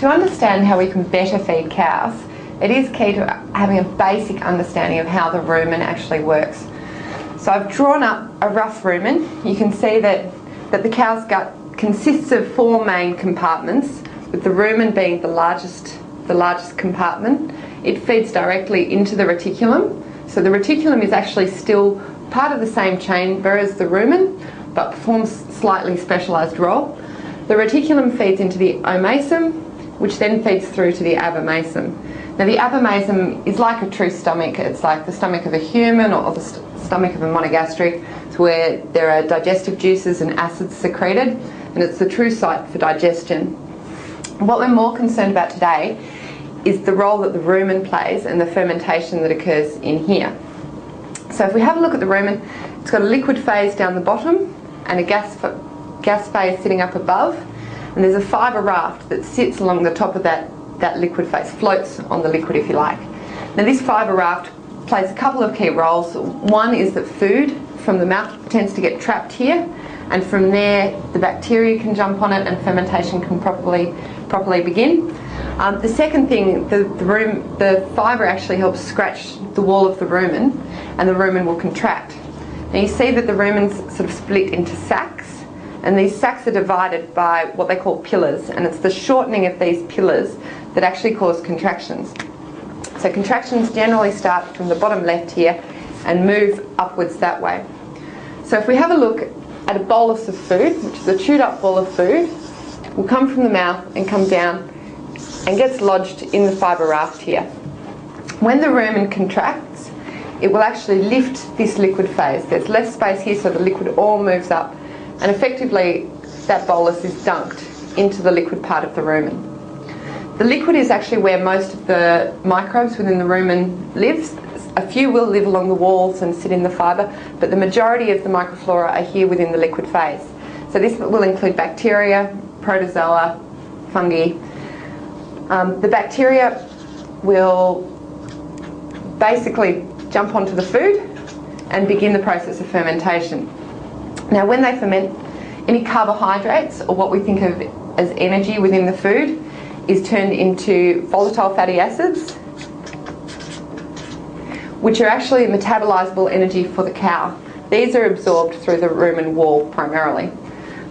to understand how we can better feed cows, it is key to having a basic understanding of how the rumen actually works. So I've drawn up a rough rumen. You can see that the cow's gut consists of 4 main compartments, with the rumen being the largest compartment. It feeds directly into the reticulum. So the reticulum is actually still part of the same chamber as the rumen, but performs slightly specialised role. The reticulum feeds into the omasum, which then feeds through to the abomasum. Now the abomasum is like a true stomach. It's like the stomach of a human or the stomach of a monogastric. It's where there are digestive juices and acids secreted, and it's the true site for digestion. What we're more concerned about today is the role that the rumen plays and the fermentation that occurs in here. So if we have a look at the rumen, it's got a liquid phase down the bottom and a gas phase sitting up above, and there's a fibre raft that sits along the top of that liquid phase, floats on the liquid if you like. Now this fibre raft plays a couple of key roles. One is that food from the mouth tends to get trapped here, and from there the bacteria can jump on it and fermentation can properly begin. The second thing, the fibre actually helps scratch the wall of the rumen, and the rumen will contract. Now you see that the rumen's sort of split into sacs, and these sacs are divided by what they call pillars, and it's the shortening of these pillars that actually cause contractions. So contractions generally start from the bottom left here and move upwards that way. So if we have a look at a bolus of food, which is a chewed up ball of food, will come from the mouth and come down and gets lodged in the fibre raft here. When the rumen contracts, it will actually lift this liquid phase. There's less space here, so the liquid all moves up, and effectively that bolus is dunked into the liquid part of the rumen. The liquid is actually where most of the microbes within the rumen lives. A few will live along the walls and sit in the fibre, but the majority of the microflora are here within the liquid phase. So this will include bacteria, protozoa, fungi. The bacteria will basically jump onto the food and begin the process of fermentation. Now when they ferment, any carbohydrates, or what we think of as energy within the food, is turned into volatile fatty acids, which are actually metabolizable energy for the cow. These are absorbed through the rumen wall primarily.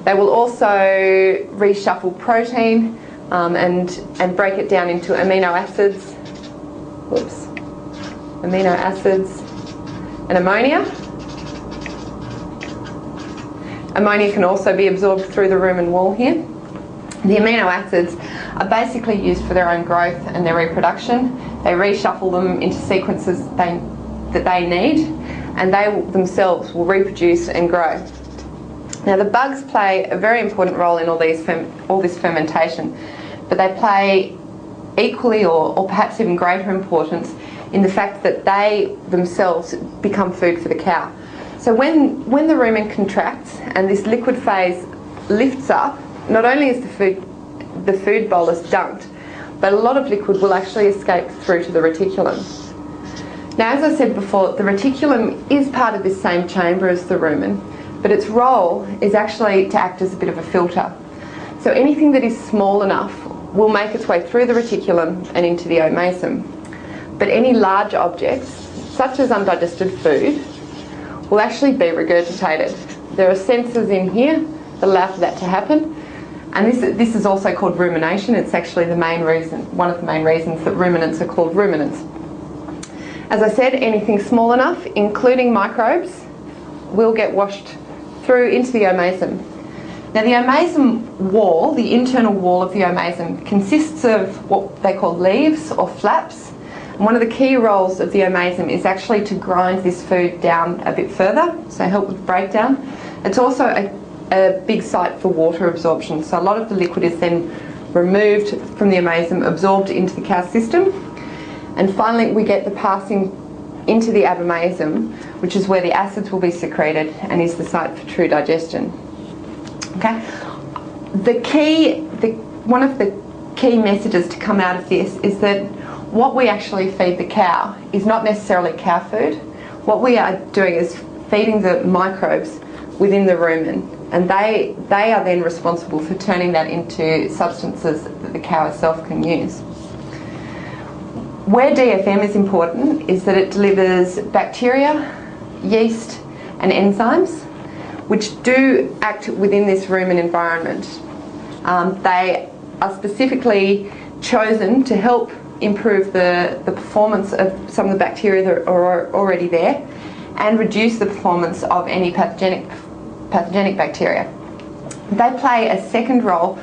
They will also reshuffle protein and break it down into amino acids, and ammonia. Ammonia can also be absorbed through the rumen wall here. The amino acids are basically used for their own growth and their reproduction. They reshuffle them into sequences that they need, and they themselves will reproduce and grow. Now the bugs play a very important role in all this fermentation, but they play equally or perhaps even greater importance in the fact that they themselves become food for the cow. So when the rumen contracts and this liquid phase lifts up, not only is the food bolus dunked, but a lot of liquid will actually escape through to the reticulum. Now, as I said before, the reticulum is part of this same chamber as the rumen, but its role is actually to act as a bit of a filter. So anything that is small enough will make its way through the reticulum and into the omasum. But any large objects, such as undigested food, will actually be regurgitated. There are sensors in here that allow for that to happen, and this is also called rumination. It's actually one of the main reasons that ruminants are called ruminants. As I said, anything small enough, including microbes, will get washed through into the omasum. Now the omasum wall, the internal wall of the omasum, consists of what they call leaves or flaps. And one of the key roles of the omasum is actually to grind this food down a bit further, so help with breakdown. It's also a big site for water absorption, so a lot of the liquid is then removed from the omasum, absorbed into the cow system, and finally we get the passing into the abomasum, which is where the acids will be secreted and is the site for true digestion. Okay, one of the key messages to come out of this is that what we actually feed the cow is not necessarily cow food. What we are doing is feeding the microbes within the rumen. and they are then responsible for turning that into substances that the cow herself can use. Where DFM is important is that it delivers bacteria, yeast and enzymes which do act within this rumen environment. They are specifically chosen to help improve the performance of some of the bacteria that are already there and reduce the performance of any pathogenic bacteria. They play a second role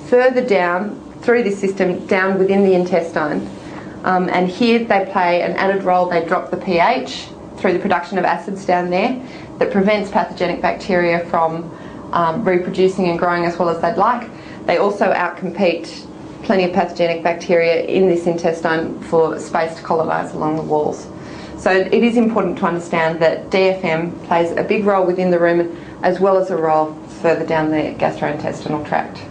further down through this system, down within the intestine. And here they play an added role. They drop the pH through the production of acids down there that prevents pathogenic bacteria from reproducing and growing as well as they'd like. They also outcompete plenty of pathogenic bacteria in this intestine for space to colonise along the walls. So it is important to understand that DFM plays a big role within the rumen as well as a role further down the gastrointestinal tract.